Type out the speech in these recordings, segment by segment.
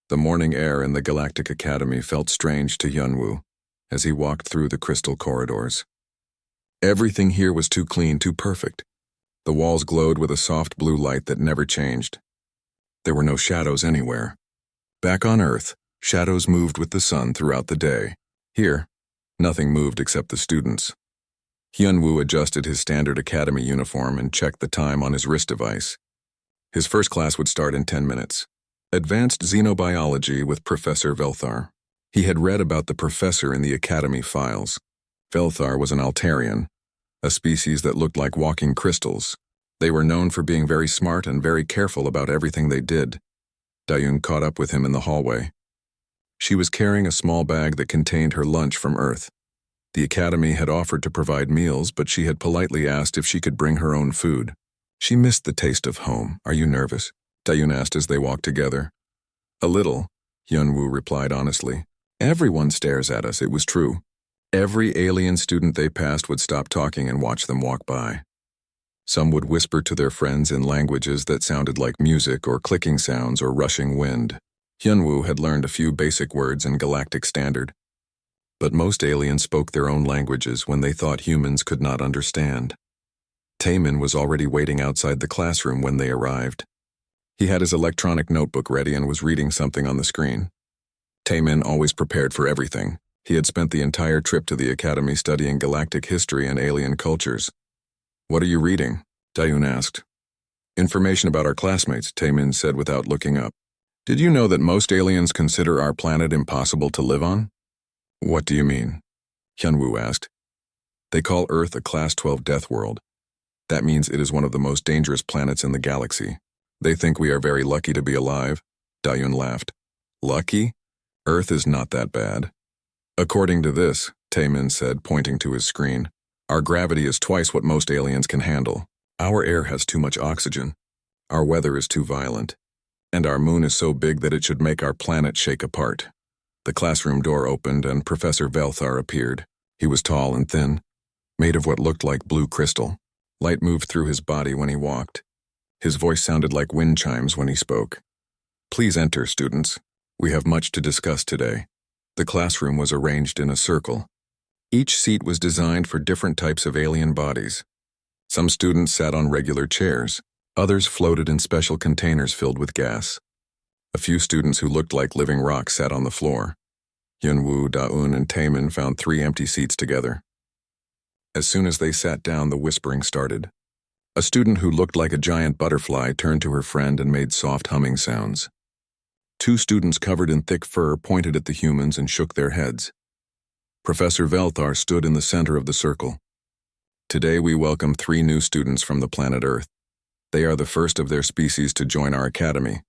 The morning air in the Galactic Academy felt strange to Yunwoo as he walked through the crystal corridors. Everything here was too clean, too perfect. The walls glowed with a soft blue light that never changed. There were no shadows anywhere. Back on Earth, shadows moved with the sun throughout the day. Here, nothing moved except the students. Hyunwoo adjusted his standard academy uniform and checked the time on his wrist device. His first class would start in 10 minutes. Advanced Xenobiology with Professor Velthar. He had read about the professor in the academy files. Velthar was an Altarian, a species that looked like walking crystals. They were known for being very smart and very careful about everything they did. Dayun caught up with him in the hallway. She was carrying a small bag that contained her lunch from Earth. The academy had offered to provide meals, but she had politely asked if she could bring her own food. She missed the taste of home. "Are you nervous?" Dayun asked as they walked together. "A little," Hyunwoo replied honestly. "Everyone stares at us," it was true. Every alien student they passed would stop talking and watch them walk by. Some would whisper to their friends in languages that sounded like music or clicking sounds or rushing wind. Hyunwoo had learned a few basic words in Galactic Standard. But most aliens spoke their own languages when they thought humans could not understand. Taemin was already waiting outside the classroom when they arrived. He had his electronic notebook ready and was reading something on the screen. Taemin always prepared for everything. He had spent the entire trip to the academy studying galactic history and alien cultures. "What are you reading?" Dayun asked. "Information about our classmates," Taemin said without looking up. "Did you know that most aliens consider our planet impossible to live on?" "What do you mean?" Hyunwoo asked. "They call Earth a Class 12 death world. That means it is one of the most dangerous planets in the galaxy. They think we are very lucky to be alive." Dayun laughed. "Lucky? Earth is not that bad." "According to this," Taemin said, pointing to his screen, "our gravity is twice what most aliens can handle. Our air has too much oxygen. Our weather is too violent. And our moon is so big that it should make our planet shake apart." The classroom door opened and Professor Velthar appeared. He was tall and thin, made of what looked like blue crystal. Light moved through his body when he walked. His voice sounded like wind chimes when he spoke. "Please enter, students. We have much to discuss today." The classroom was arranged in a circle. Each seat was designed for different types of alien bodies. Some students sat on regular chairs. Others floated in special containers filled with gas. A few students who looked like living rocks sat on the floor. Hyunwoo, Dayun, and Taemin found 3 empty seats together. As soon as they sat down, the whispering started. A student who looked like a giant butterfly turned to her friend and made soft humming sounds. 2 students covered in thick fur pointed at the humans and shook their heads. Professor Velthar stood in the center of the circle. "Today we welcome 3 new students from the planet Earth. They are the first of their species to join our academy.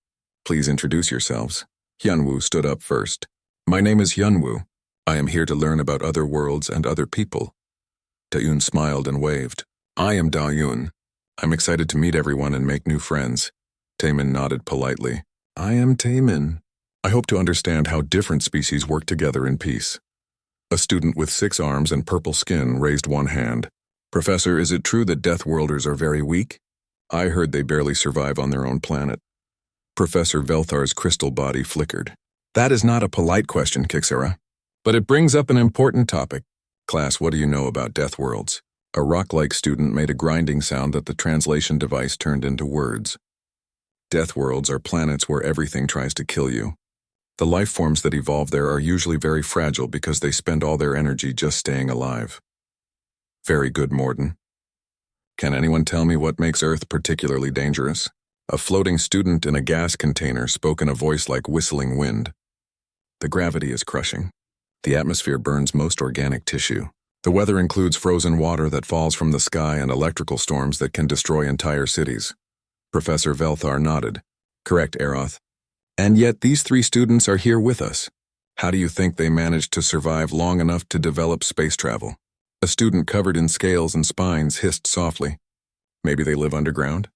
Please introduce yourselves." Hyunwoo stood up first. "My name is Hyunwoo. I am here to learn about other worlds and other people." Dayun smiled and waved. "I am Dayun. I'm excited to meet everyone and make new friends." Taemin nodded politely. "I am Taemin. I hope to understand how different species work together in peace." A student with 6 arms and purple skin raised one hand. "Professor, is it true that Death Worlders are very weak? I heard they barely survive on their own planet." Professor Velthar's crystal body flickered. "That is not a polite question, Kixera. But it brings up an important topic. Class, what do you know about Death Worlds?" A rock-like student made a grinding sound that the translation device turned into words. "Death worlds are planets where everything tries to kill you. The life forms that evolve there are usually very fragile because they spend all their energy just staying alive." "Very good, Morden. Can anyone tell me what makes Earth particularly dangerous?" A floating student in a gas container spoke in a voice like whistling wind. "The gravity is crushing. The atmosphere burns most organic tissue. The weather includes frozen water that falls from the sky and electrical storms that can destroy entire cities." Professor Velthar nodded. "Correct, Aroth. And yet these 3 students are here with us. How do you think they managed to survive long enough to develop space travel?" A student covered in scales and spines hissed softly. "Maybe they live underground?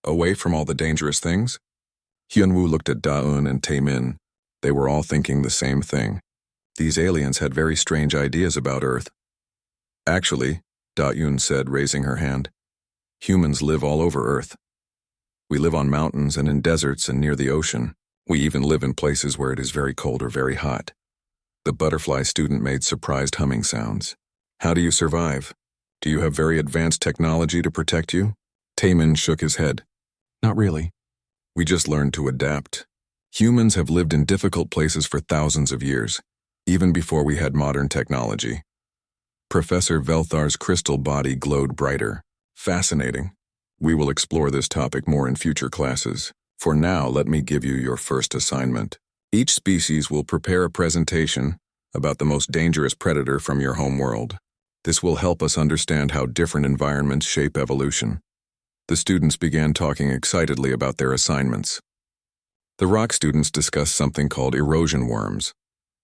Away from all the dangerous things?" Hyunwoo looked at Dayun and Taemin. They were all thinking the same thing. These aliens had very strange ideas about Earth. "Actually," Dayun said, raising her hand, "humans live all over Earth. We live on mountains and in deserts and near the ocean. We even live in places where it is very cold or very hot. The butterfly student made surprised humming sounds. How do you survive? Do you have very advanced technology to protect you? Taemin shook his head. Not really. We just learned to adapt. Humans have lived in difficult places for thousands of years, even before we had modern technology. Professor Velthar's crystal body glowed brighter. Fascinating. We will explore this topic more in future classes. For now, let me give you your first assignment. Each species will prepare a presentation about the most dangerous predator from your home world. This will help us understand how different environments shape evolution. The students began talking excitedly about their assignments. The rock students discussed something called erosion worms.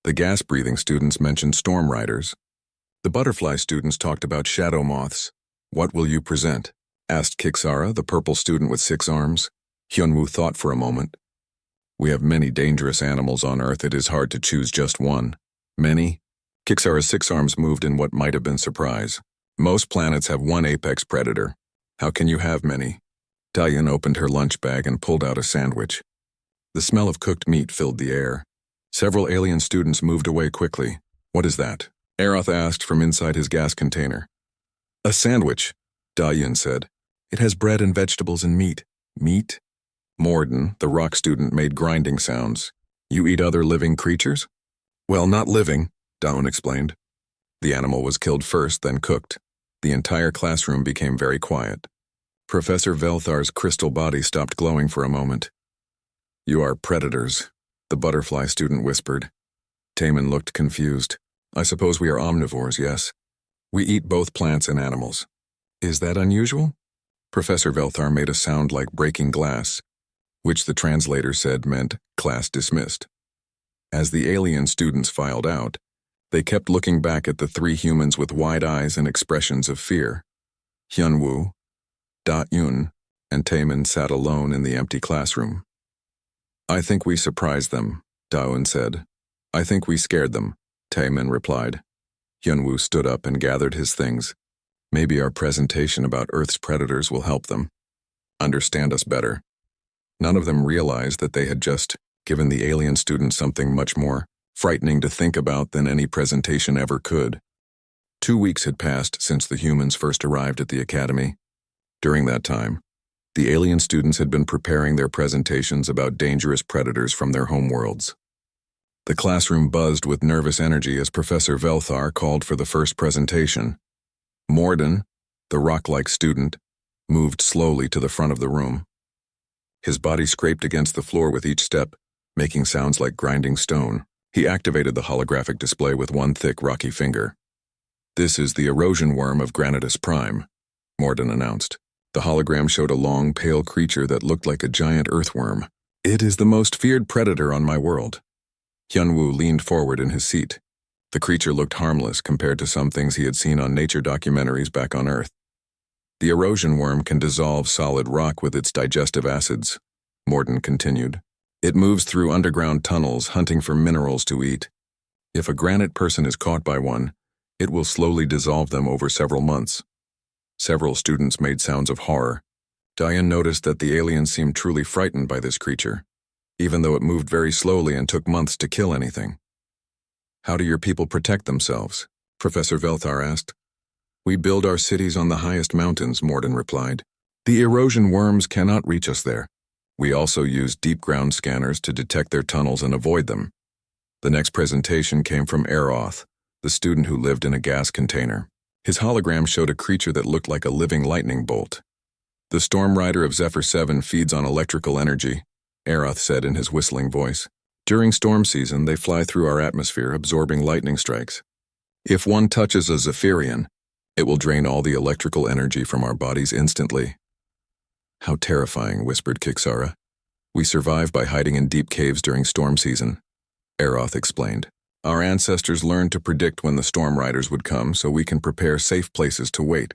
The gas-breathing students mentioned storm riders. The butterfly students talked about shadow moths. What will you present? Asked Kixara, the purple student with 6 arms. Hyunwoo thought for a moment. We have many dangerous animals on Earth. It is hard to choose just one. Many? Kixara's 6 arms moved in what might have been surprise. Most planets have one apex predator. How can you have many? Dalian opened her lunch bag and pulled out a sandwich. The smell of cooked meat filled the air. Several alien students moved away quickly. What is that? Aroth asked from inside his gas container. A sandwich, Dalian said. It has bread and vegetables and meat. Meat? Morden, the rock student, made grinding sounds. You eat other living creatures? Well, not living, Dawn explained. The animal was killed first, then cooked. The entire classroom became very quiet. Professor Velthar's crystal body stopped glowing for a moment. You are predators, the butterfly student whispered. Taemin looked confused. I suppose we are omnivores, yes. We eat both plants and animals. Is that unusual? Professor Velthar made a sound like breaking glass, which the translator said meant class dismissed. As the alien students filed out, they kept looking back at the 3 humans with wide eyes and expressions of fear. Hyunwoo, Da-Yun, and Taemin sat alone in the empty classroom. I think we surprised them, Da-Yun said. I think we scared them, Taemin replied. Hyunwoo stood up and gathered his things. Maybe our presentation about Earth's predators will help them understand us better. None of them realized that they had just given the alien students something much more frightening to think about than any presentation ever could. 2 weeks had passed since the humans first arrived at the academy. During that time, the alien students had been preparing their presentations about dangerous predators from their homeworlds. The classroom buzzed with nervous energy as Professor Velthar called for the first presentation. Morden, the rock-like student, moved slowly to the front of the room. His body scraped against the floor with each step, making sounds like grinding stone. He activated the holographic display with one thick, rocky finger. This is the erosion worm of Granitus Prime, Morden announced. The hologram showed a long, pale creature that looked like a giant earthworm. It is the most feared predator on my world. Hyunwoo leaned forward in his seat. The creature looked harmless compared to some things he had seen on nature documentaries back on Earth. The erosion worm can dissolve solid rock with its digestive acids, Morden continued. It moves through underground tunnels hunting for minerals to eat. If a granite person is caught by one, it will slowly dissolve them over several months. Several students made sounds of horror. Diane noticed that the aliens seemed truly frightened by this creature, even though it moved very slowly and took months to kill anything. How do your people protect themselves? Professor Velthar asked. We build our cities on the highest mountains, Morden replied. The erosion worms cannot reach us there. We also use deep ground scanners to detect their tunnels and avoid them. The next presentation came from Aroth, the student who lived in a gas container. His hologram showed a creature that looked like a living lightning bolt. The storm rider of Zephyr 7 feeds on electrical energy, Aroth said in his whistling voice. During storm season, they fly through our atmosphere, absorbing lightning strikes. If one touches a Zephyrian, it will drain all the electrical energy from our bodies instantly. How terrifying, whispered Kixara. We survive by hiding in deep caves during storm season, Aroth explained. Our ancestors learned to predict when the storm riders would come so we can prepare safe places to wait.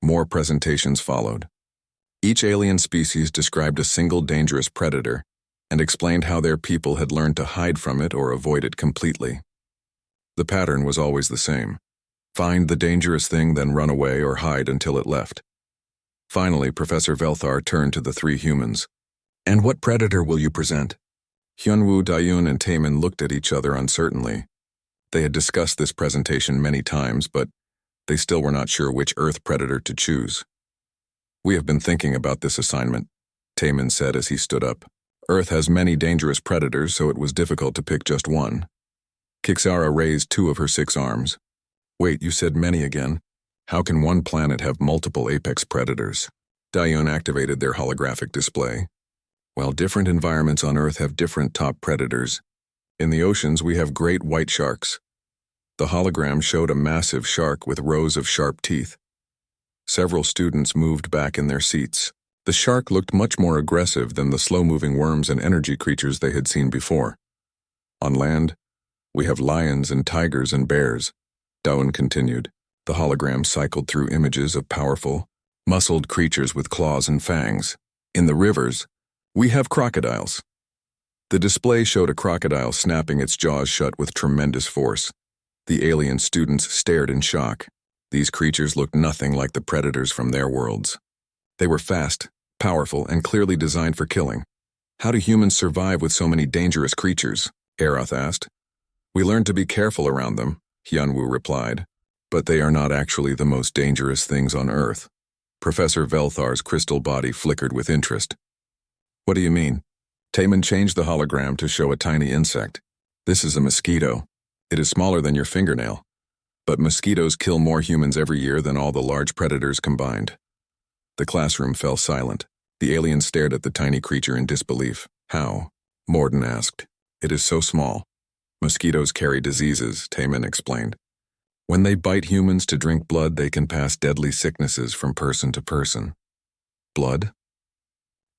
More presentations followed. Each alien species described a single dangerous predator and explained how their people had learned to hide from it or avoid it completely. The pattern was always the same. Find the dangerous thing, then run away or hide until it left. Finally, Professor Velthar turned to the 3 humans. And what predator will you present? Hyunwoo, Dayun, and Taemin looked at each other uncertainly. They had discussed this presentation many times, but they still were not sure which Earth predator to choose. "We have been thinking about this assignment," Taemin said as he stood up. "Earth has many dangerous predators, so it was difficult to pick just one." Kixara raised 2 of her 6 arms. "Wait, you said many again. How can one planet have multiple apex predators?" Dayun activated their holographic display. "While different environments on Earth have different top predators, in the oceans we have great white sharks." The hologram showed a massive shark with rows of sharp teeth. Several students moved back in their seats. The shark looked much more aggressive than the slow-moving worms and energy creatures they had seen before. "On land, we have lions and tigers and bears," Dayun continued. The hologram cycled through images of powerful, muscled creatures with claws and fangs. "In the rivers, we have crocodiles." The display showed a crocodile snapping its jaws shut with tremendous force. The alien students stared in shock. These creatures looked nothing like the predators from their worlds. They were fast, powerful, and clearly designed for killing. "How do humans survive with so many dangerous creatures?" Aroth asked. "We learn to be careful around them," Hyunwoo replied. "But they are not actually the most dangerous things on Earth." Professor Velthar's crystal body flickered with interest. "What do you mean?" Taemin changed the hologram to show a tiny insect. "This is a mosquito. It is smaller than your fingernail. But mosquitoes kill more humans every year than all the large predators combined." The classroom fell silent. The alien stared at the tiny creature in disbelief. "How?" Morden asked. "It is so small." "Mosquitoes carry diseases," Taemin explained. "When they bite humans to drink blood, they can pass deadly sicknesses from person to person." "Blood?"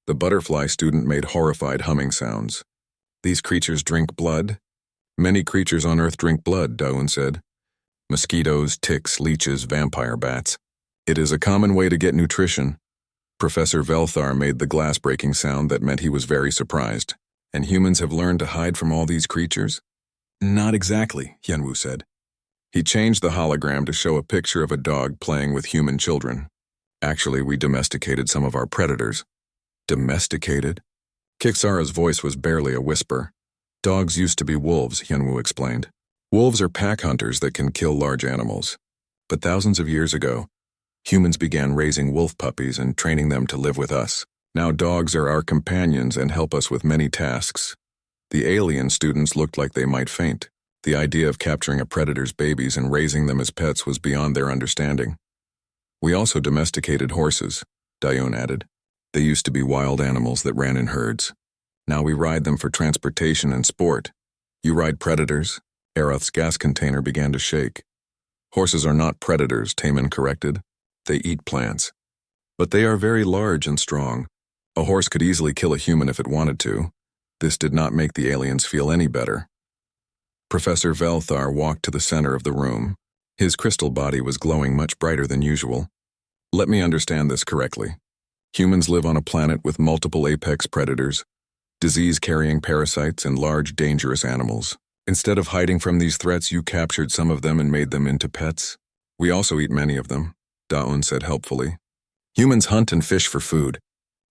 The butterfly student made horrified humming sounds. "These creatures drink blood?" "Many creatures on Earth drink blood," Dayun said. "Mosquitoes, ticks, leeches, vampire bats. It is a common way to get nutrition." Professor Velthar made the glass-breaking sound that meant he was very surprised. "And humans have learned to hide from all these creatures?" "Not exactly," Hyunwoo said. He changed the hologram to show a picture of a dog playing with human children. "Actually, we domesticated some of our predators." "Domesticated?" Kixara's voice was barely a whisper. "Dogs used to be wolves," Hyunwoo explained. "Wolves are pack hunters that can kill large animals. But thousands of years ago, humans began raising wolf puppies and training them to live with us. Now dogs are our companions and help us with many tasks." The alien students looked like they might faint. The idea of capturing a predator's babies and raising them as pets was beyond their understanding. "We also domesticated horses," Dayun added. "They used to be wild animals that ran in herds. Now we ride them for transportation and sport." "You ride predators?" Aroth's gas container began to shake. "Horses are not predators," Taemin corrected. "They eat plants. But they are very large and strong. A horse could easily kill a human if it wanted to." This did not make the aliens feel any better. Professor Velthar walked to the center of the room. His crystal body was glowing much brighter than usual. "Let me understand this correctly. Humans live on a planet with multiple apex predators, disease-carrying parasites, and large, dangerous animals. Instead of hiding from these threats, you captured some of them and made them into pets?" "We also eat many of them," Dayun said helpfully. "Humans hunt and fish for food.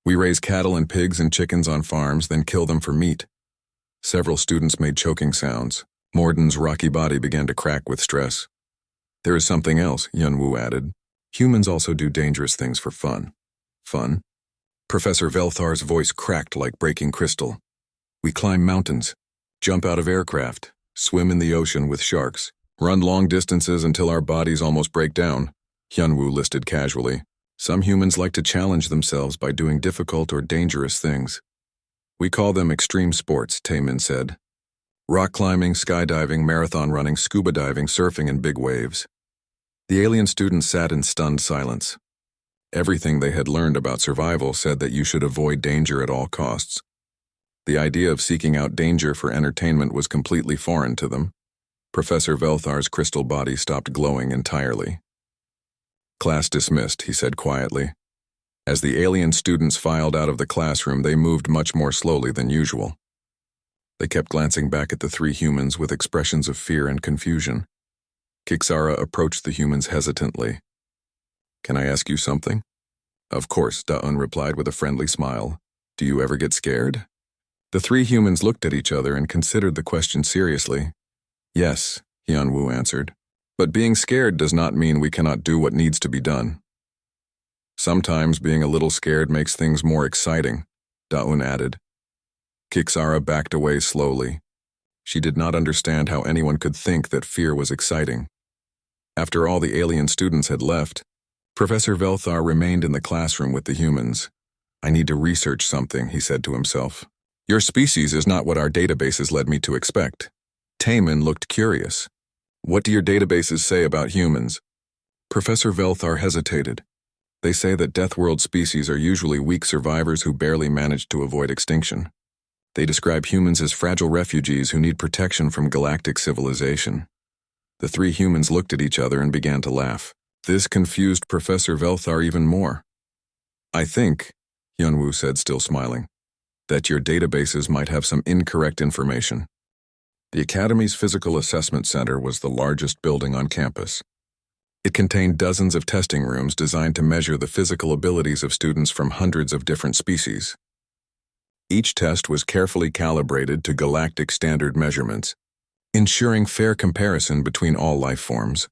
We raise cattle and pigs and chickens on farms, then kill them for meat." Several students made choking sounds. Morden's rocky body began to crack with stress. "There is something else," Hyunwoo added. "Humans also do dangerous things for fun." "Fun?" Professor Velthar's voice cracked like breaking crystal. "We climb mountains, jump out of aircraft, swim in the ocean with sharks, run long distances until our bodies almost break down," Hyunwoo listed casually. "Some humans like to challenge themselves by doing difficult or dangerous things. We call them extreme sports," Taemin said. "Rock climbing, skydiving, marathon running, scuba diving, surfing, and big waves." The alien students sat in stunned silence. Everything they had learned about survival said that you should avoid danger at all costs. The idea of seeking out danger for entertainment was completely foreign to them. Professor Velthar's crystal body stopped glowing entirely. "Class dismissed," he said quietly. As the alien students filed out of the classroom, they moved much more slowly than usual. They kept glancing back at the 3 humans with expressions of fear and confusion. Kixara approached the humans hesitantly. "Can I ask you something?" "Of course," Dayun replied with a friendly smile. "Do you ever get scared?" The three humans looked at each other and considered the question seriously. Yes, Hyunwoo answered. But being scared does not mean we cannot do what needs to be done. Sometimes being a little scared makes things more exciting, Daun added. Kixara backed away slowly. She did not understand how anyone could think that fear was exciting. After all the alien students had left, Professor Velthar remained in the classroom with the humans. I need to research something, he said to himself. Your species is not what our databases led me to expect. Taemin looked curious. What do your databases say about humans? Professor Velthar hesitated. They say that Deathworld species are usually weak survivors who barely manage to avoid extinction. They describe humans as fragile refugees who need protection from galactic civilization. The three humans looked at each other and began to laugh. This confused Professor Velthar even more. I think, Hyunwoo said, still smiling, that your databases might have some incorrect information. The Academy's Physical Assessment Center was the largest building on campus. It contained dozens of testing rooms designed to measure the physical abilities of students from hundreds of different species. Each test was carefully calibrated to galactic standard measurements, ensuring fair comparison between all life forms.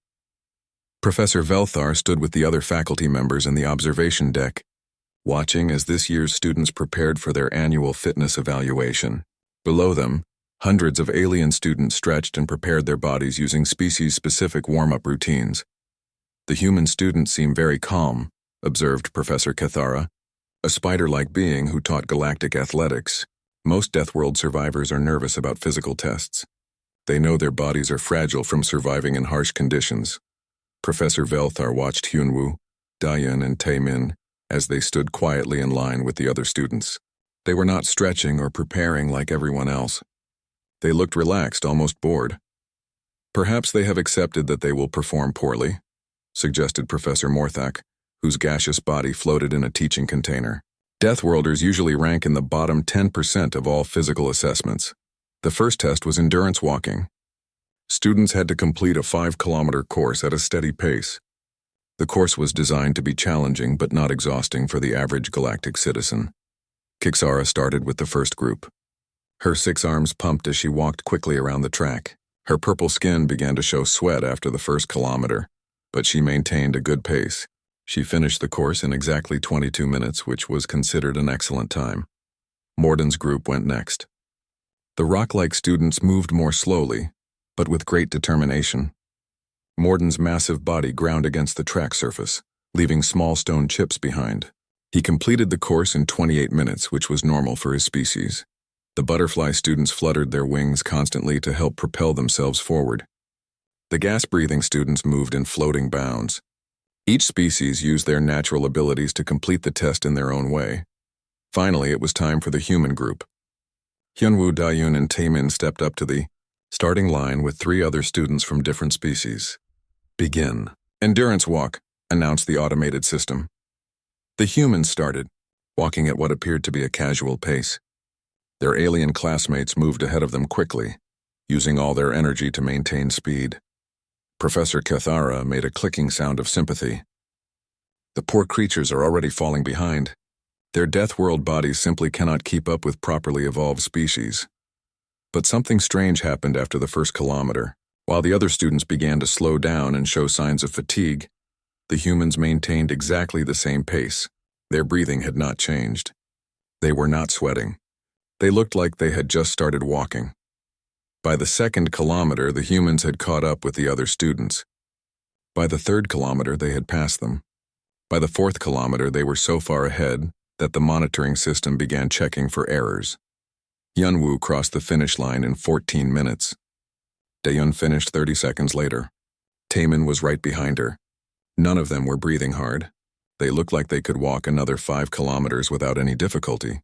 Professor Velthar stood with the other faculty members in the observation deck, watching as this year's students prepared for their annual fitness evaluation. Below them, hundreds of alien students stretched and prepared their bodies using species-specific warm-up routines. The human students seem very calm, observed Professor Kithara, a spider-like being who taught galactic athletics. Most Deathworld survivors are nervous about physical tests. They know their bodies are fragile from surviving in harsh conditions. Professor Velthar watched Hyunwoo, Daeun, and Taemin as they stood quietly in line with the other students. They were not stretching or preparing like everyone else. They looked relaxed, almost bored. Perhaps they have accepted that they will perform poorly, suggested Professor Morthak, whose gaseous body floated in a teaching container. Deathworlders usually rank in the bottom 10% of all physical assessments. The first test was endurance walking. Students had to complete a 5-kilometer course at a steady pace. The course was designed to be challenging but not exhausting for the average galactic citizen. Kixara started with the first group. Her 6 arms pumped as she walked quickly around the track. Her purple skin began to show sweat after the first kilometer, but she maintained a good pace. She finished the course in exactly 22 minutes, which was considered an excellent time. Morden's group went next. The rock-like students moved more slowly, but with great determination. Morden's massive body ground against the track surface, leaving small stone chips behind. He completed the course in 28 minutes, which was normal for his species. The butterfly students fluttered their wings constantly to help propel themselves forward. The gas-breathing students moved in floating bounds. Each species used their natural abilities to complete the test in their own way. Finally, it was time for the human group. Hyunwoo, Daeun, and Taemin stepped up to the starting line with 3 other students from different species. Begin. Endurance walk, announced the automated system. The humans started, walking at what appeared to be a casual pace. Their alien classmates moved ahead of them quickly, using all their energy to maintain speed. Professor Kithara made a clicking sound of sympathy. The poor creatures are already falling behind. Their Deathworld bodies simply cannot keep up with properly evolved species. But something strange happened after the first kilometer. While the other students began to slow down and show signs of fatigue, the humans maintained exactly the same pace. Their breathing had not changed. They were not sweating. They looked like they had just started walking. By the second kilometer, the humans had caught up with the other students. By the third kilometer, they had passed them. By the fourth kilometer, they were so far ahead that the monitoring system began checking for errors. Hyunwoo crossed the finish line in 14 minutes. Daeun finished 30 seconds later. Taemin was right behind her. None of them were breathing hard. They looked like they could walk another 5 kilometers without any difficulty.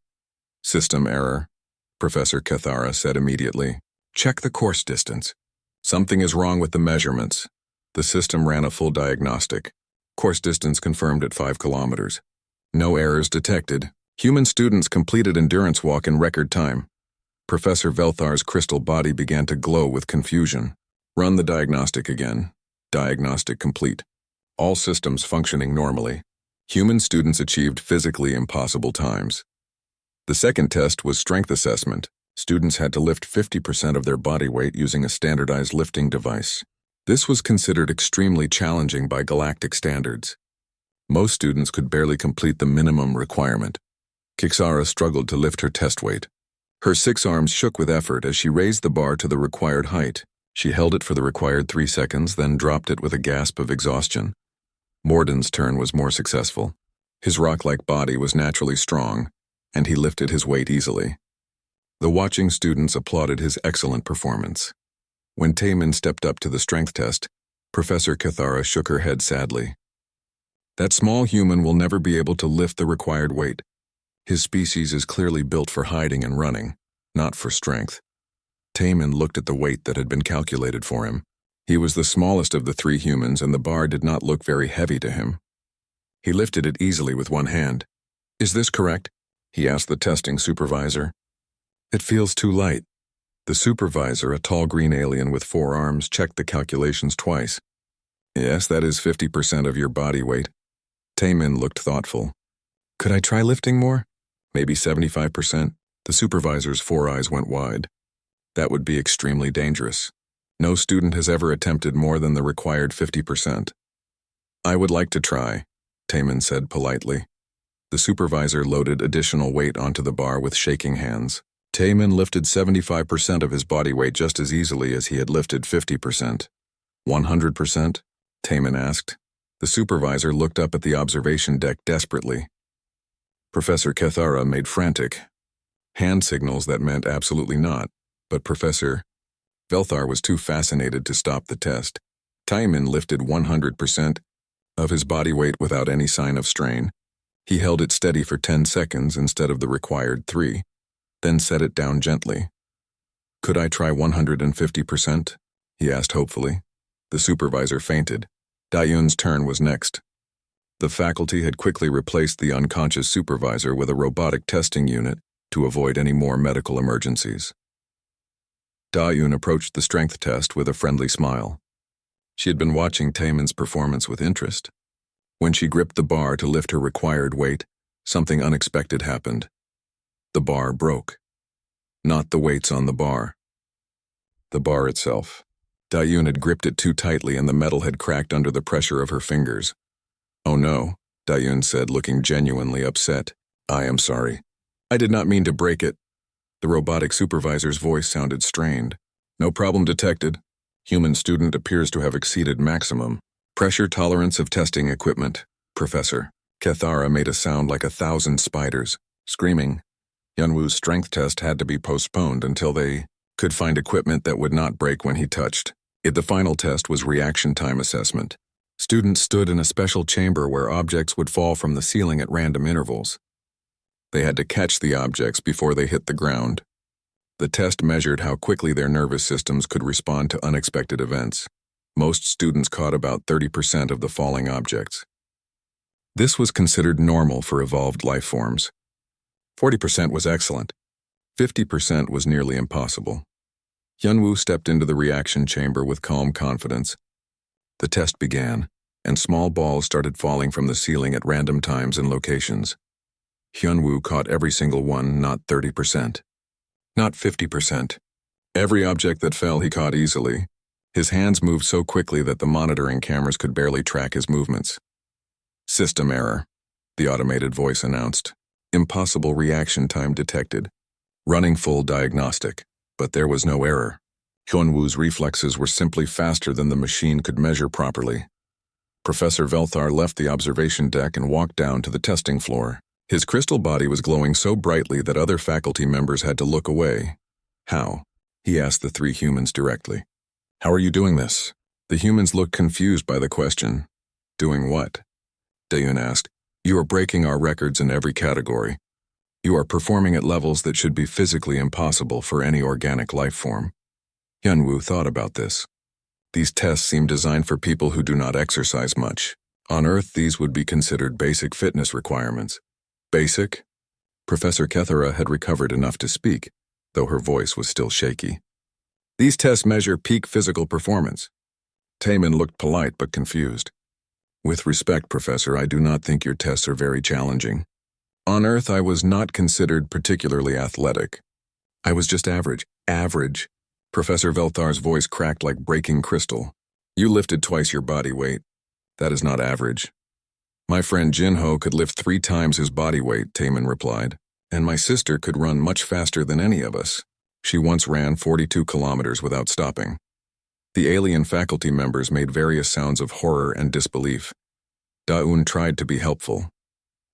System error, Professor Kithara said immediately. Check the course distance. Something is wrong with the measurements. The system ran a full diagnostic. Course distance confirmed at 5 kilometers. No errors detected. Human students completed endurance walk in record time. Professor Velthar's crystal body began to glow with confusion. Run the diagnostic again. Diagnostic complete. All systems functioning normally. Human students achieved physically impossible times. The second test was strength assessment. Students had to lift 50% of their body weight using a standardized lifting device. This was considered extremely challenging by galactic standards. Most students could barely complete the minimum requirement. Kixara struggled to lift her test weight. Her 6 arms shook with effort as she raised the bar to the required height. She held it for the required 3 seconds, then dropped it with a gasp of exhaustion. Morden's turn was more successful. His rock-like body was naturally strong, and he lifted his weight easily. The watching students applauded his excellent performance. When Taemin stepped up to the strength test, Professor Kithara shook her head sadly. That small human will never be able to lift the required weight. His species is clearly built for hiding and running, not for strength. Taemin looked at the weight that had been calculated for him. He was the smallest of the 3 humans, and the bar did not look very heavy to him. He lifted it easily with one hand. "Is this correct?" he asked the testing supervisor. "It feels too light." The supervisor, a tall green alien with 4 arms, checked the calculations twice. "Yes, that is 50% of your body weight." Taemin looked thoughtful. "Could I try lifting more? Maybe 75%? The supervisor's 4 eyes went wide. "That would be extremely dangerous. No student has ever attempted more than the required 50%. "I would like to try," Taemin said politely. The supervisor loaded additional weight onto the bar with shaking hands. Taemin lifted 75% of his body weight just as easily as he had lifted 50%. 100%? Taemin asked. The supervisor looked up at the observation deck desperately. Professor Kethara made frantic hand signals that meant absolutely not, but Professor Velthar was too fascinated to stop the test. Taemin lifted 100% of his body weight without any sign of strain. He held it steady for 10 seconds instead of the required 3, then set it down gently. "Could I try 150%? He asked hopefully. The supervisor fainted. Dayun's turn was next. The faculty had quickly replaced the unconscious supervisor with a robotic testing unit to avoid any more medical emergencies. Dayun approached the strength test with a friendly smile. She had been watching Taemin's performance with interest. When she gripped the bar to lift her required weight, something unexpected happened. The bar broke. Not the weights on the bar. The bar itself. Dayun had gripped it too tightly and the metal had cracked under the pressure of her fingers. "Oh no," Dayun said, looking genuinely upset. "I am sorry. I did not mean to break it." The robotic supervisor's voice sounded strained. "No problem detected. Human student appears to have exceeded maximum pressure tolerance of testing equipment. Professor." Kethara made a sound like 1,000 spiders, screaming. Yunwoo's strength test had to be postponed until they could find equipment that would not break when he touched. The final test was reaction time assessment. Students stood in a special chamber where objects would fall from the ceiling at random intervals. They had to catch the objects before they hit the ground. The test measured how quickly their nervous systems could respond to unexpected events. Most students caught about 30% of the falling objects. This was considered normal for evolved life forms. 40% was excellent. 50% was nearly impossible. Yunwoo stepped into the reaction chamber with calm confidence. The test began, and small balls started falling from the ceiling at random times and locations. Hyunwoo caught every single one, not 30%. Not 50%. Every object that fell he caught easily. His hands moved so quickly that the monitoring cameras could barely track his movements. "System error," the automated voice announced. "Impossible reaction time detected. Running full diagnostic." But there was no error. Hyunwoo's reflexes were simply faster than the machine could measure properly. Professor Velthar left the observation deck and walked down to the testing floor. His crystal body was glowing so brightly that other faculty members had to look away. "How?" he asked the 3 humans directly. "How are you doing this?" The humans looked confused by the question. "Doing what?" Dayun asked. "You are breaking our records in every category. You are performing at levels that should be physically impossible for any organic life form." Yunwoo thought about this. These tests seem designed for people who do not exercise much. On Earth, these would be considered basic fitness requirements. Basic? Professor Kethara had recovered enough to speak, though her voice was still shaky. "These tests measure peak physical performance." Taemin looked polite but confused. "With respect, Professor, I do not think your tests are very challenging. On Earth, I was not considered particularly athletic. I was just average. Average. Professor Velthar's voice cracked like breaking crystal. You lifted twice your body weight. That is not average. My friend Jinho could lift 3 times his body weight, Taemin replied. And my sister could run much faster than any of us. She once ran 42 kilometers without stopping. The alien faculty members made various sounds of horror and disbelief. Daun tried to be helpful.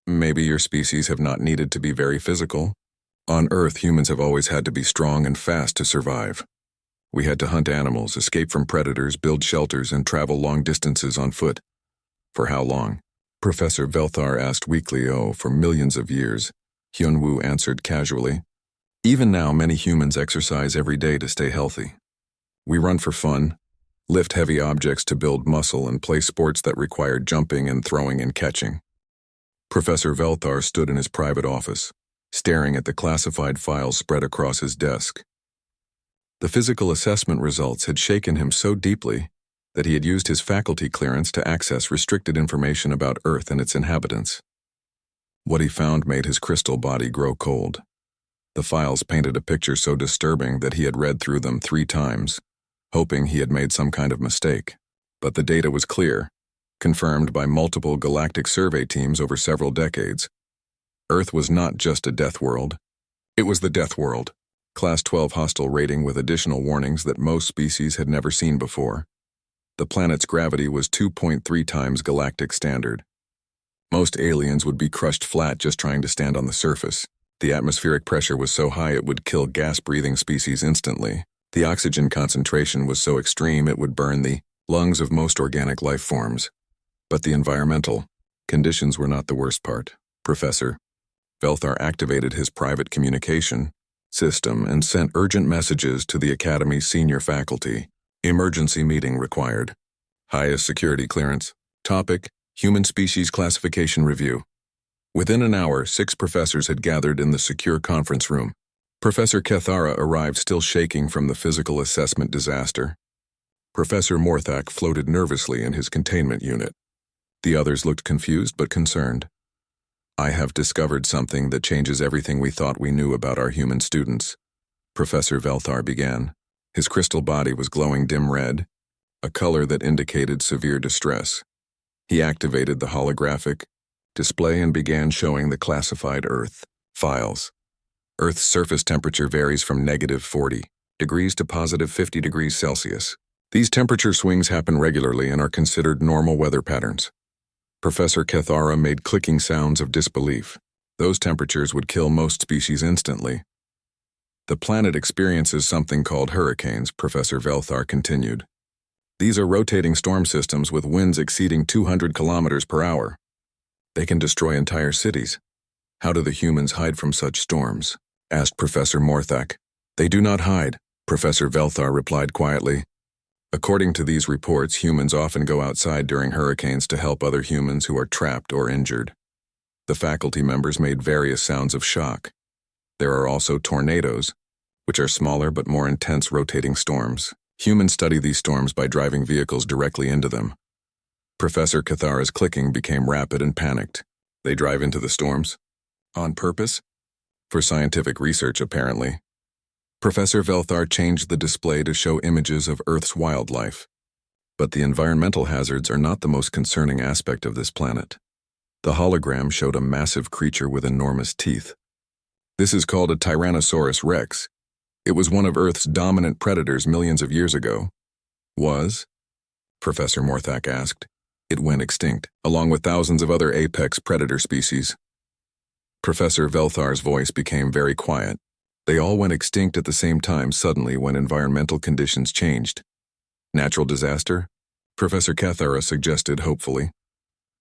Maybe your species have not needed to be very physical. On Earth, humans have always had to be strong and fast to survive. We had to hunt animals, escape from predators, build shelters, and travel long distances on foot. For how long? Professor Velthar asked weakly. Oh, for millions of years, Hyunwoo answered casually. Even now, many humans exercise every day to stay healthy. We run for fun, lift heavy objects to build muscle, and play sports that require jumping and throwing and catching. Professor Velthar stood in his private office, staring at the classified files spread across his desk. The physical assessment results had shaken him so deeply that he had used his faculty clearance to access restricted information about Earth and its inhabitants. What he found made his crystal body grow cold. The files painted a picture so disturbing that he had read through them 3 times, hoping he had made some kind of mistake. But the data was clear, confirmed by multiple galactic survey teams over several decades. Earth was not just a death world. It was the death world. Class 12 hostile rating with additional warnings that most species had never seen before. The planet's gravity was 2.3 times galactic standard. Most aliens would be crushed flat just trying to stand on the surface. The atmospheric pressure was so high it would kill gas-breathing species instantly. The oxygen concentration was so extreme it would burn the lungs of most organic life forms. But the environmental conditions were not the worst part. Professor Velthar activated his private communication system and sent urgent messages to the Academy's senior faculty. Emergency meeting required. Highest security clearance. Topic: Human Species Classification Review. Within an hour, 6 professors had gathered in the secure conference room. Professor Kethara arrived still shaking from the physical assessment disaster. Professor Morthak floated nervously in his containment unit. The others looked confused but concerned. I have discovered something that changes everything we thought we knew about our human students, Professor Velthar began. His crystal body was glowing dim red, a color that indicated severe distress. He activated the holographic display and began showing the classified Earth files. Earth's surface temperature varies from -40 degrees to +50 degrees Celsius. These temperature swings happen regularly and are considered normal weather patterns. Professor Kethara made clicking sounds of disbelief. Those temperatures would kill most species instantly. The planet experiences something called hurricanes, Professor Velthar continued. These are rotating storm systems with winds exceeding 200 kilometers per hour. They can destroy entire cities. How do the humans hide from such storms? Asked Professor Morthak. They do not hide, Professor Velthar replied quietly. According to these reports, humans often go outside during hurricanes to help other humans who are trapped or injured. The faculty members made various sounds of shock. There are also tornadoes, which are smaller but more intense rotating storms. Humans study these storms by driving vehicles directly into them. Professor Kethara's clicking became rapid and panicked. They drive into the storms? On purpose? For scientific research, apparently. Professor Velthar changed the display to show images of Earth's wildlife. But the environmental hazards are not the most concerning aspect of this planet. The hologram showed a massive creature with enormous teeth. This is called a Tyrannosaurus rex. It was one of Earth's dominant predators millions of years ago. Was? Professor Morthak asked. It went extinct, along with thousands of other apex predator species. Professor Velthar's voice became very quiet. They all went extinct at the same time suddenly when environmental conditions changed. Natural disaster? Professor Kethara suggested hopefully.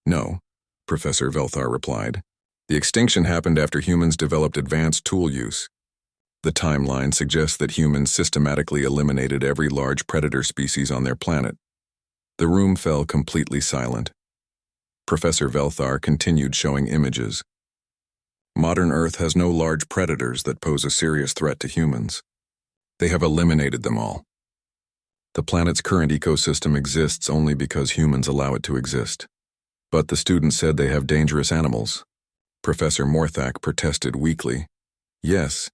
No, Professor Velthar replied. The extinction happened after humans developed advanced tool use. The timeline suggests that humans systematically eliminated every large predator species on their planet. The room fell completely silent. Professor Velthar continued showing images. Modern Earth has no large predators that pose a serious threat to humans. They have eliminated them all. The planet's current ecosystem exists only because humans allow it to exist. But the student said they have dangerous animals. Professor Morthak protested weakly. Yes,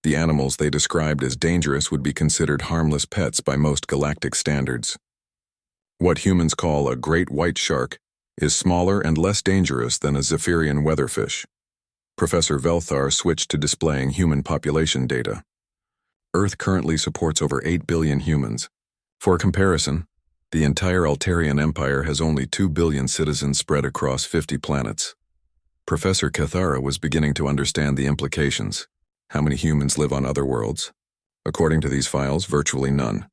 the animals they described as dangerous would be considered harmless pets by most galactic standards. What humans call a great white shark is smaller and less dangerous than a Zephyrian weatherfish. Professor Velthar switched to displaying human population data. Earth currently supports over 8 billion humans. For comparison, the entire Altarian Empire has only 2 billion citizens spread across 50 planets. Professor Cathara was beginning to understand the implications. How many humans live on other worlds? According to these files, virtually none.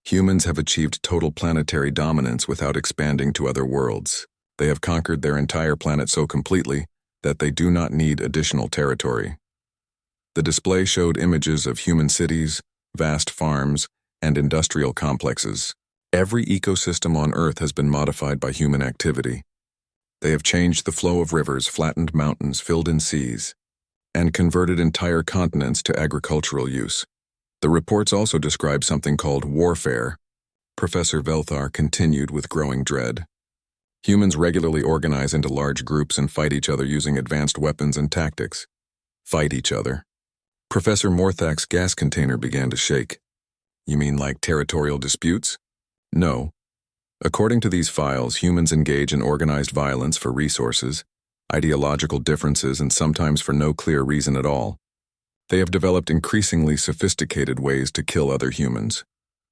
Humans have achieved total planetary dominance without expanding to other worlds. They have conquered their entire planet so completely that they do not need additional territory. The display showed images of human cities, vast farms, and industrial complexes. Every ecosystem on Earth has been modified by human activity. They have changed the flow of rivers, flattened mountains, filled in seas, and converted entire continents to agricultural use. The reports also describe something called warfare. Professor Velthar continued with growing dread. Humans regularly organize into large groups and fight each other using advanced weapons and tactics. Fight each other. Professor Morthak's gas container began to shake. You mean like territorial disputes? No. According to these files, humans engage in organized violence for resources, ideological differences, and sometimes for no clear reason at all. They have developed increasingly sophisticated ways to kill other humans.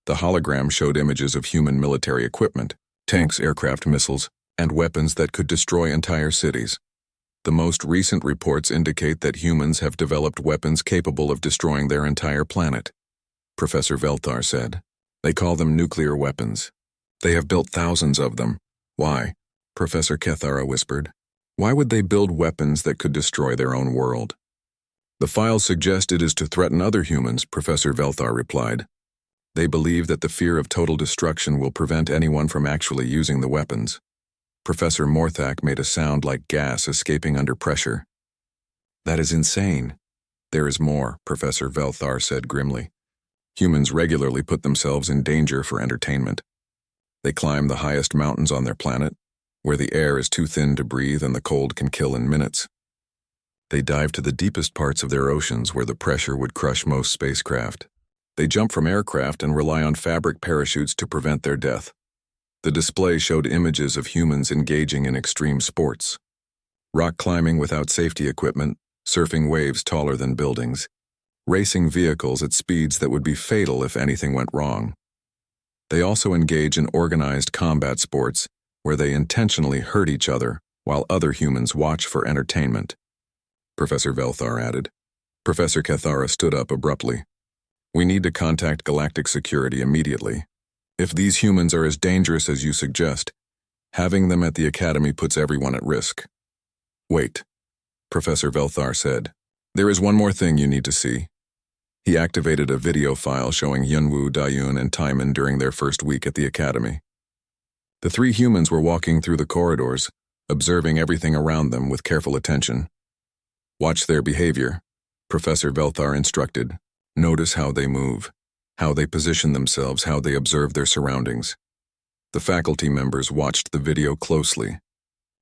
The hologram showed images of human military equipment, tanks, aircraft, missiles, and weapons that could destroy entire cities. The most recent reports indicate that humans have developed weapons capable of destroying their entire planet. Professor Velthar said. They call them nuclear weapons. They have built thousands of them. Why? Professor Cathara whispered. Why would they build weapons that could destroy their own world? The files suggest it is to threaten other humans, Professor Velthar replied. They believe that the fear of total destruction will prevent anyone from actually using the weapons. Professor Morthak made a sound like gas escaping under pressure. That is insane. There is more, Professor Velthar said grimly. Humans regularly put themselves in danger for entertainment. They climb the highest mountains on their planet, where the air is too thin to breathe and the cold can kill in minutes. They dive to the deepest parts of their oceans where the pressure would crush most spacecraft. They jump from aircraft and rely on fabric parachutes to prevent their death. The display showed images of humans engaging in extreme sports. Rock climbing without safety equipment, surfing waves taller than buildings, racing vehicles at speeds that would be fatal if anything went wrong. They also engage in organized combat sports where they intentionally hurt each other while other humans watch for entertainment. Professor Velthar added. Professor Cathara stood up abruptly. We need to contact Galactic Security immediately. If these humans are as dangerous as you suggest, having them at the Academy puts everyone at risk. Wait, Professor Velthar said. There is one more thing you need to see. He activated a video file showing Yunwu, Dayun, and Taiman during their first week at the Academy. The three humans were walking through the corridors, observing everything around them with careful attention. Watch their behavior, Professor Velthar instructed. Notice how they move, how they position themselves, how they observe their surroundings. The faculty members watched the video closely.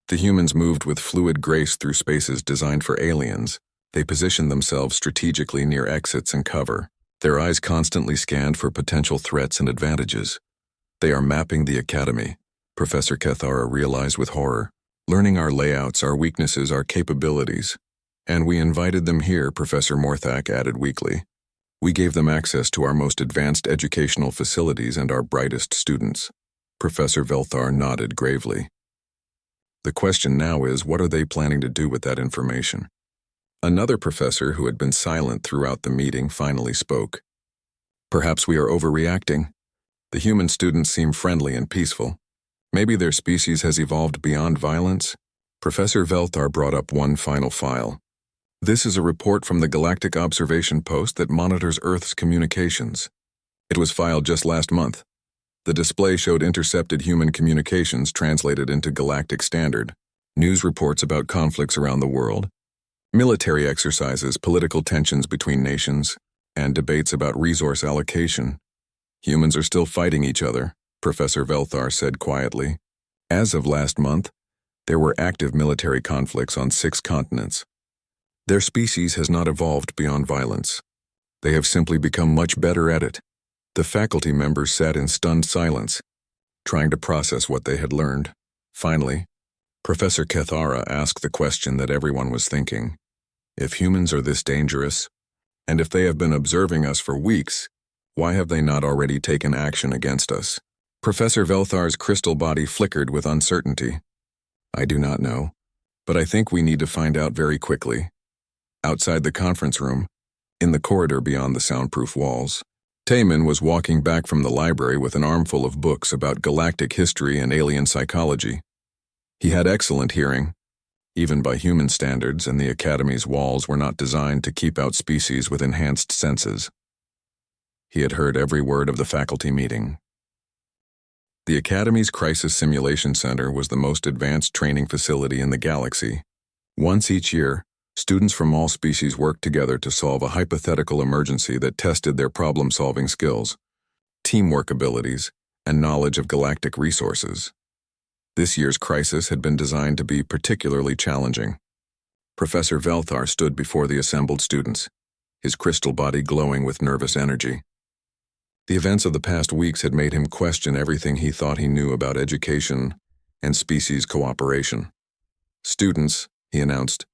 The humans moved with fluid grace through spaces designed for aliens. They positioned themselves strategically near exits and cover. Their eyes constantly scanned for potential threats and advantages. They are mapping the Academy, Professor Cathara realized with horror. Learning our layouts, our weaknesses, our capabilities. And we invited them here, Professor Morthak added weakly. We gave them access to our most advanced educational facilities and our brightest students. Professor Velthar nodded gravely. The question now is, what are they planning to do with that information? Another professor who had been silent throughout the meeting finally spoke. Perhaps we are overreacting. The human students seem friendly and peaceful. Maybe their species has evolved beyond violence. Professor Velthar brought up one final file. This is a report from the Galactic Observation Post that monitors Earth's communications. It was filed just last month. The display showed intercepted human communications translated into galactic standard, news reports about conflicts around the world, military exercises, political tensions between nations, and debates about resource allocation. Humans are still fighting each other, Professor Velthar said quietly. As of last month, There were active military conflicts on 6 continents. Their species has not evolved beyond violence. They have simply become much better at it. The faculty members sat in stunned silence, trying to process what they had learned. Finally, Professor Kethara asked the question that everyone was thinking. If humans are this dangerous, and if they have been observing us for weeks, why have they not already taken action against us? Professor Velthar's crystal body flickered with uncertainty. I do not know, but I think we need to find out very quickly. Outside the conference room, in the corridor beyond the soundproof walls, Taemin was walking back from the library with an armful of books about galactic history and alien psychology. He had excellent hearing, even by human standards, and the Academy's walls were not designed to keep out species with enhanced senses. He had heard every word of the faculty meeting. The Academy's Crisis Simulation Center was the most advanced training facility in the galaxy. Once each year, students from all species worked together to solve a hypothetical emergency that tested their problem-solving skills, teamwork abilities, and knowledge of galactic resources. This year's crisis had been designed to be particularly challenging. Professor Velthar stood before the assembled students, his crystal body glowing with nervous energy. The events of the past weeks had made him question everything he thought he knew about education and species cooperation. Students, he announced,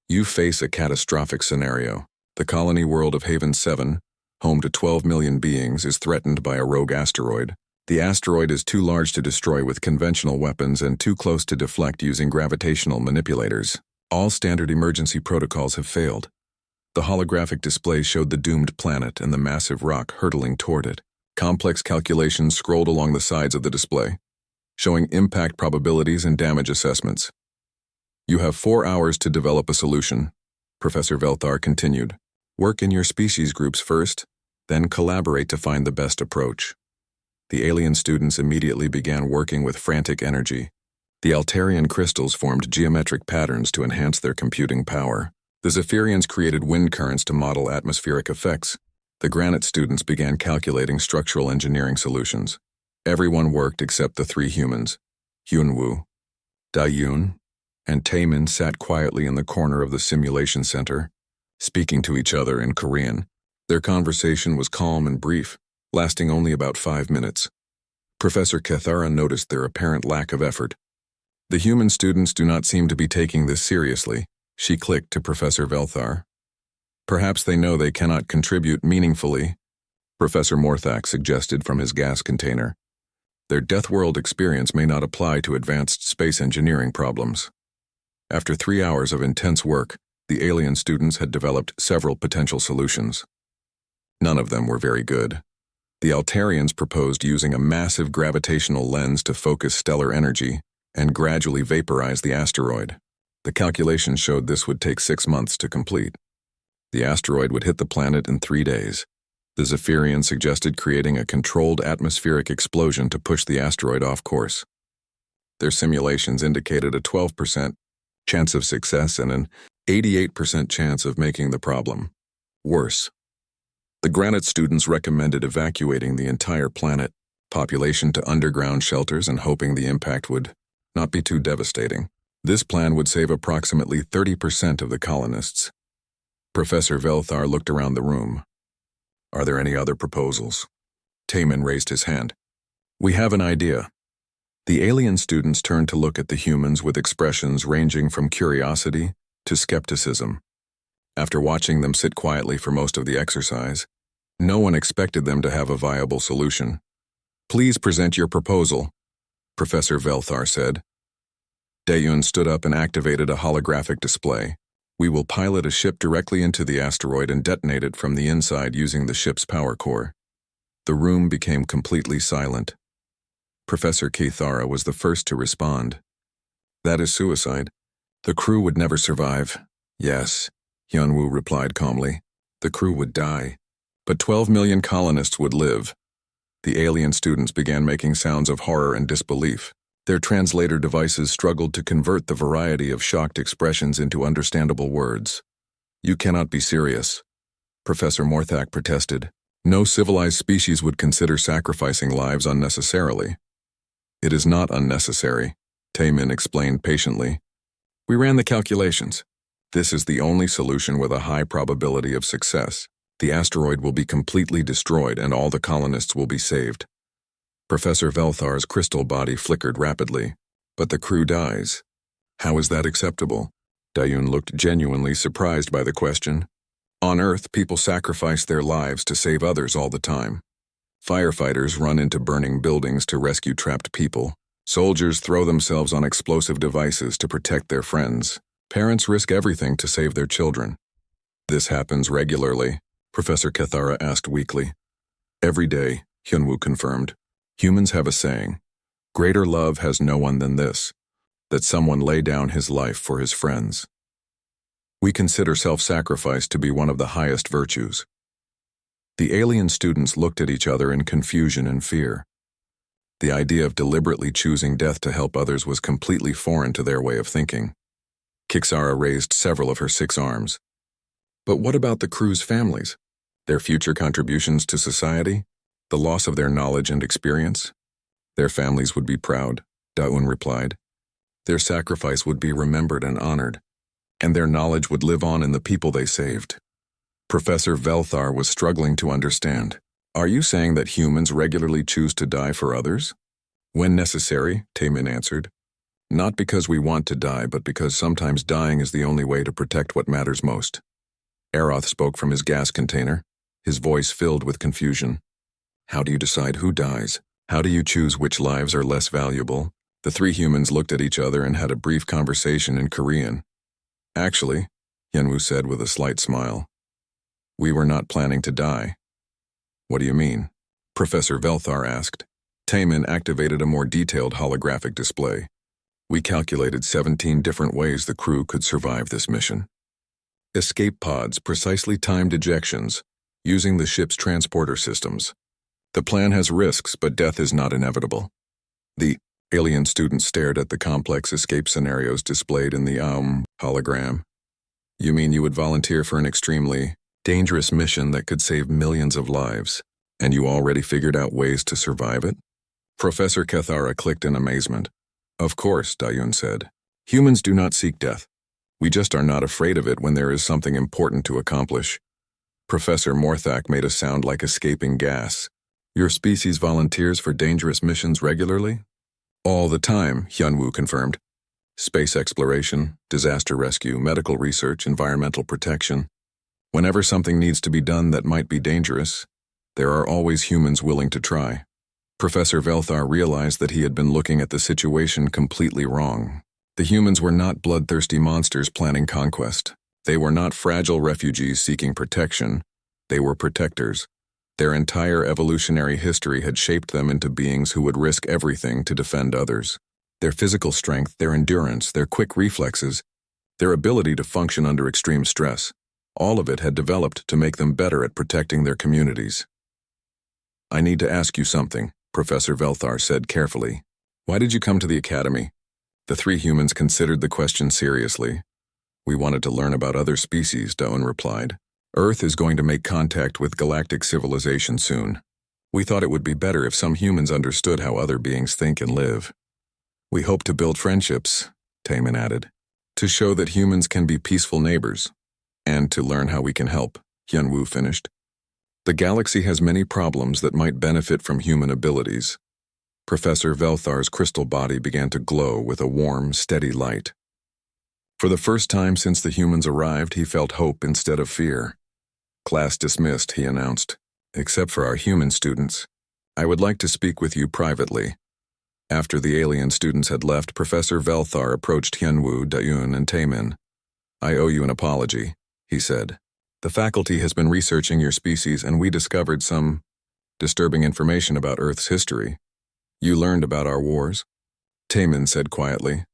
you face a catastrophic scenario. The colony world of Haven 7, home to 12 million beings, is threatened by a rogue asteroid. The asteroid is too large to destroy with conventional weapons and too close to deflect using gravitational manipulators. All standard emergency protocols have failed. The holographic display showed the doomed planet and the massive rock hurtling toward it. Complex calculations scrolled along the sides of the display, showing impact probabilities and damage assessments. You have 4 hours to develop a solution, Professor Velthar continued. Work in your species groups first, then collaborate to find the best approach. The alien students immediately began working with frantic energy. The Altarian crystals formed geometric patterns to enhance their computing power. The Zephyrians created wind currents to model atmospheric effects. The Granite students began calculating structural engineering solutions. Everyone worked except the 3 humans. Hyunwoo, Dayun, and Taemin sat quietly in the corner of the simulation center, speaking to each other in Korean. Their conversation was calm and brief, lasting only about 5 minutes. Professor Kethara noticed their apparent lack of effort. The human students do not seem to be taking this seriously, she clicked to Professor Velthar. Perhaps they know they cannot contribute meaningfully, Professor Morthak suggested from his gas container. Their Death World experience may not apply to advanced space engineering problems. After 3 hours of intense work, the alien students had developed several potential solutions. None of them were very good. The Altarians proposed using a massive gravitational lens to focus stellar energy and gradually vaporize the asteroid. The calculations showed this would take 6 months to complete. The asteroid would hit the planet in 3 days. The Zephyrians suggested creating a controlled atmospheric explosion to push the asteroid off course. Their simulations indicated a 12% chance of success and an 88% chance of making the problem worse. The Granite students recommended evacuating the entire planet, population to underground shelters, and hoping the impact would not be too devastating. This plan would save approximately 30% of the colonists. Professor Velthar looked around the room. Are there any other proposals? Taemin raised his hand. We have an idea. The alien students turned to look at the humans with expressions ranging from curiosity to skepticism. After watching them sit quietly for most of the exercise, no one expected them to have a viable solution. Please present your proposal, Professor Velthar said. Dayun stood up and activated a holographic display. We will pilot a ship directly into the asteroid and detonate it from the inside using the ship's power core. The room became completely silent. Professor Kethara was the first to respond. That is suicide. The crew would never survive. Yes, Hyunwoo replied calmly. The crew would die. But 12 million colonists would live. The alien students began making sounds of horror and disbelief. Their translator devices struggled to convert the variety of shocked expressions into understandable words. You cannot be serious, Professor Morthak protested. No civilized species would consider sacrificing lives unnecessarily. It is not unnecessary, Taemin explained patiently. We ran the calculations. This is the only solution with a high probability of success. The asteroid will be completely destroyed and all the colonists will be saved. Professor Velthar's crystal body flickered rapidly. But the crew dies. How is that acceptable? Dayun looked genuinely surprised by the question. On Earth, people sacrifice their lives to save others all the time. Firefighters run into burning buildings to rescue trapped people. Soldiers throw themselves on explosive devices to protect their friends. Parents risk everything to save their children. This happens regularly, Professor Cathara asked weakly. Every day, Hyunwoo confirmed. Humans have a saying. Greater love has no one than this, that someone lay down his life for his friends. We consider self-sacrifice to be one of the highest virtues. The alien students looked at each other in confusion and fear. The idea of deliberately choosing death to help others was completely foreign to their way of thinking. Kixara raised several of her 6 arms. But what about the crew's families? Their future contributions to society? The loss of their knowledge and experience? Their families would be proud, Daun replied. Their sacrifice would be remembered and honored, and their knowledge would live on in the people they saved. Professor Velthar was struggling to understand. Are you saying that humans regularly choose to die for others? When necessary, Taemin answered. Not because we want to die, but because sometimes dying is the only way to protect what matters most. Aroth spoke from his gas container, his voice filled with confusion. How do you decide who dies? How do you choose which lives are less valuable? The 3 humans looked at each other and had a brief conversation in Korean. Actually, Hyunwoo said with a slight smile, we were not planning to die. What do you mean? Professor Velthar asked. Taemin activated a more detailed holographic display. We calculated 17 different ways the crew could survive this mission. Escape pods, precisely timed ejections, using the ship's transporter systems. The plan has risks, but death is not inevitable. The alien student stared at the complex escape scenarios displayed in the hologram. You mean you would volunteer for an extremely dangerous mission that could save millions of lives, and you already figured out ways to survive it? Professor Cathara clicked in amazement. Of course, Dayun said. Humans do not seek death. We just are not afraid of it when there is something important to accomplish. Professor Morthak made a sound like escaping gas. Your species volunteers for dangerous missions regularly? All the time, Hyunwoo confirmed. Space exploration, disaster rescue, medical research, environmental protection. Whenever something needs to be done that might be dangerous, there are always humans willing to try. Professor Velthar realized that he had been looking at the situation completely wrong. The humans were not bloodthirsty monsters planning conquest. They were not fragile refugees seeking protection. They were protectors. Their entire evolutionary history had shaped them into beings who would risk everything to defend others. Their physical strength, their endurance, their quick reflexes, their ability to function under extreme stress, all of it had developed to make them better at protecting their communities. I need to ask you something, Professor Velthar said carefully. Why did you come to the academy? The 3 humans considered the question seriously. We wanted to learn about other species, Daun replied. Earth is going to make contact with galactic civilization soon. We thought it would be better if some humans understood how other beings think and live. We hope to build friendships, Taemin added, to show that humans can be peaceful neighbors, and to learn how we can help, Hyunwoo finished. The galaxy has many problems that might benefit from human abilities. Professor Velthar's crystal body began to glow with a warm, steady light. For the first time since the humans arrived, he felt hope instead of fear. Class dismissed, he announced, except for our human students. I would like to speak with you privately. After the alien students had left, Professor Velthar approached Hyunwoo, Dayun, and Taemin. I owe you an apology, he said. The faculty has been researching your species and we discovered some disturbing information about Earth's history. You learned about our wars? Taemin said quietly.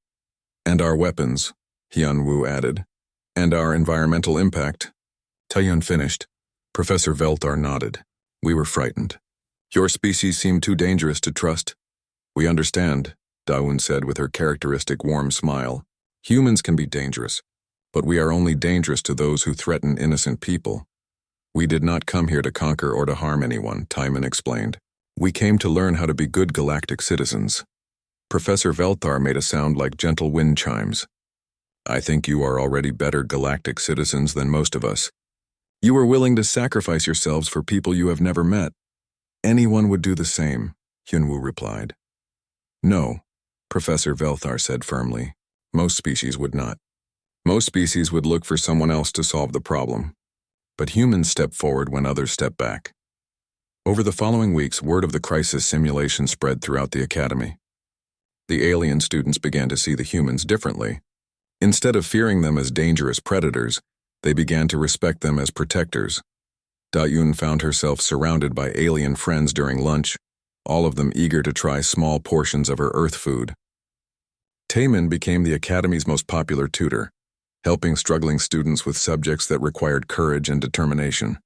And our weapons, Hyunwoo added. And our environmental impact. Taeyun finished. Professor Velthar nodded. We were frightened. Your species seemed too dangerous to trust. We understand, Daun said with her characteristic warm smile. Humans can be dangerous, but we are only dangerous to those who threaten innocent people. We did not come here to conquer or to harm anyone, Taemin explained. We came to learn how to be good galactic citizens. Professor Velthar made a sound like gentle wind chimes. I think you are already better galactic citizens than most of us. You are willing to sacrifice yourselves for people you have never met. Anyone would do the same, Hyunwoo replied. No, Professor Velthar said firmly. Most species would not. Most species would look for someone else to solve the problem. But humans step forward when others step back. Over the following weeks, word of the crisis simulation spread throughout the academy. The alien students began to see the humans differently. Instead of fearing them as dangerous predators, they began to respect them as protectors. Da-Yun found herself surrounded by alien friends during lunch, all of them eager to try small portions of her Earth food. Taemin became the academy's most popular tutor, helping struggling students with subjects that required courage and determination.